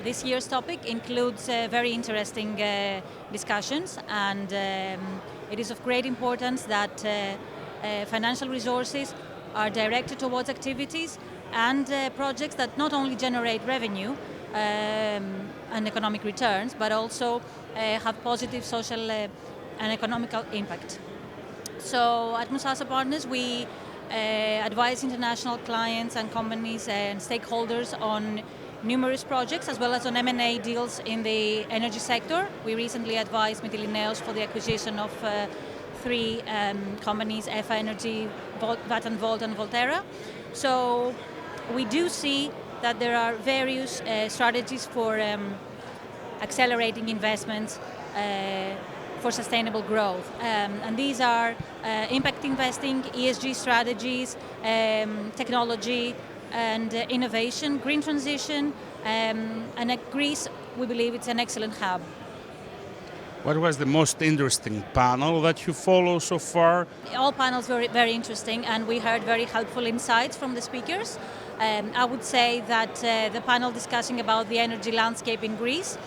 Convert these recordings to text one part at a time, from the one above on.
This year's topic includes very interesting discussions, and it is of great importance that financial resources are directed towards activities and projects that not only generate revenue and economic returns, but also have positive social and economical impact. So at Moussas Partners, we advise international clients and companies and stakeholders on numerous projects as well as on M&A deals in the energy sector. We recently advised Mytilineos for the acquisition of three companies, EFA Energy, Vattenfall and Volterra. So we do see that there are various strategies for accelerating investments for sustainable growth. And these are impact investing, ESG strategies, technology and innovation, green transition, and at Greece, we believe it's an excellent hub. What was the most interesting panel that you follow so far? All panels were very interesting, and we heard very helpful insights from the speakers. I would say that the panel discussing about the energy landscape in Greece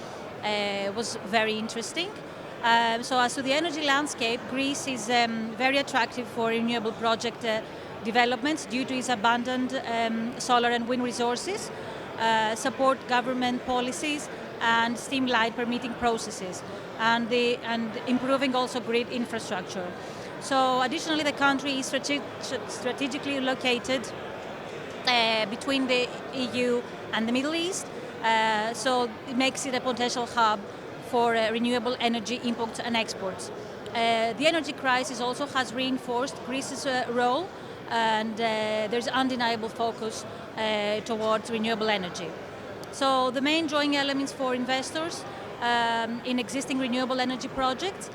was very interesting. So as to the energy landscape, Greece is very attractive for renewable project developments due to its abundant solar and wind resources, support government policies, and streamline permitting processes, and improving also grid infrastructure. So additionally, the country is strategically located between the EU and the Middle East, so it makes it a potential hub for renewable energy imports and exports. The energy crisis also has reinforced Greece's role, and there's undeniable focus towards renewable energy. So the main drawing elements for investors in existing renewable energy projects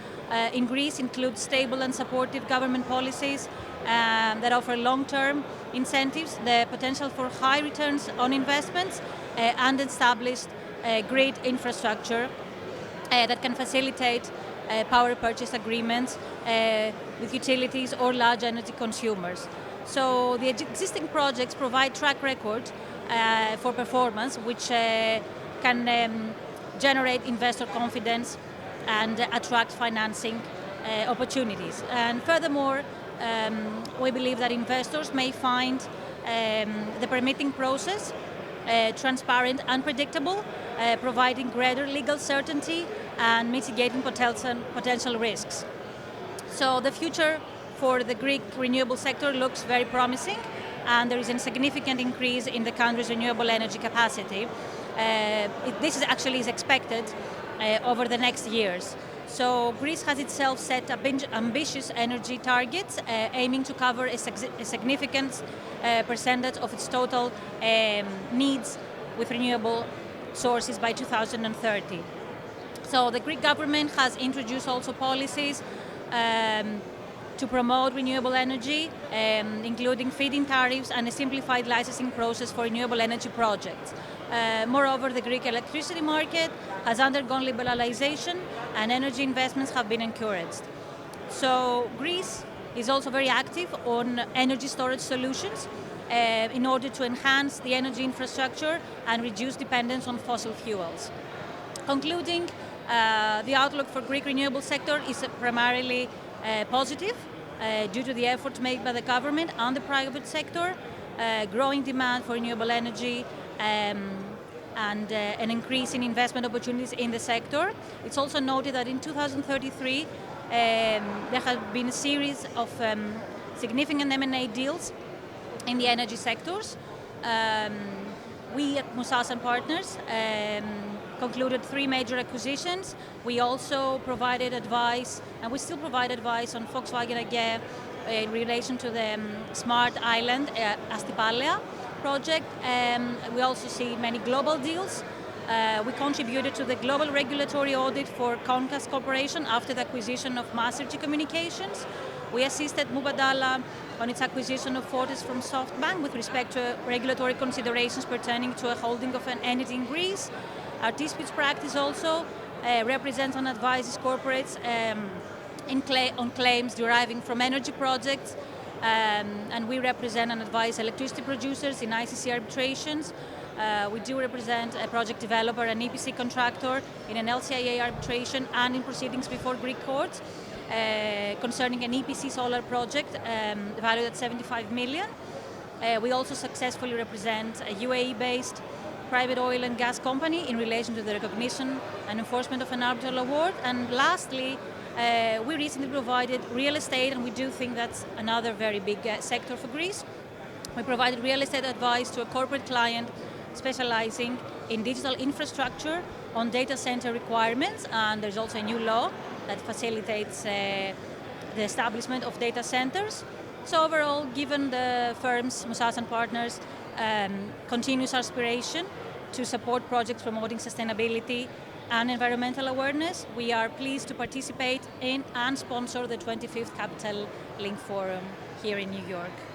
in Greece include stable and supportive government policies that offer long-term incentives, the potential for high returns on investments, and established grid infrastructure that can facilitate power purchase agreements with utilities or large energy consumers. So the existing projects provide track record for performance, which can generate investor confidence and attract financing opportunities. And furthermore, we believe that investors may find the permitting process transparent and predictable, providing greater legal certainty and mitigating potential risks. So the future for the Greek renewable sector looks very promising, and there is a significant increase in the country's renewable energy capacity. This is expected over the next years. So Greece has itself set ambitious energy targets, aiming to cover a significant percentage of its total needs with renewable sources by 2030. So the Greek government has introduced also policies to promote renewable energy, including feed-in tariffs and a simplified licensing process for renewable energy projects. Moreover, the Greek electricity market has undergone liberalization and energy investments have been encouraged. So Greece is also very active on energy storage solutions in order to enhance the energy infrastructure and reduce dependence on fossil fuels. Concluding, the outlook for Greek renewable sector is primarily positive due to the efforts made by the government and the private sector, growing demand for renewable energy, and an increase in investment opportunities in the sector. It's also noted that in 2033, there have been a series of significant M&A deals in the energy sectors. We at Moussas and Partners concluded 3 major acquisitions. We also provided advice, and we still provide advice on Volkswagen AG in relation to the Smart Island Astypalea project. We also see many global deals. We contributed to the global regulatory audit for Concast Corporation after the acquisition of Mastergy Communications. We assisted Mubadala on its acquisition of Fortis from SoftBank with respect to regulatory considerations pertaining to a holding of an entity in Greece. Our disputes practice also represents and advises corporates on claims deriving from energy projects, and we represent and advise electricity producers in ICC arbitrations. We do represent a project developer, an EPC contractor in an LCIA arbitration and in proceedings before Greek courts concerning an EPC solar project valued at 75 million. We also successfully represent a UAE-based private oil and gas company in relation to the recognition and enforcement of an arbitral award. And lastly, we recently provided real estate, and we do think that's another very big sector for Greece. We provided real estate advice to a corporate client specializing in digital infrastructure on data center requirements, and there's also a new law that facilitates the establishment of data centers. So overall, given the firm's, Moussas and Partners, continuous aspiration to support projects promoting sustainability and environmental awareness, we are pleased to participate in and sponsor the 25th Capital Link Forum here in New York.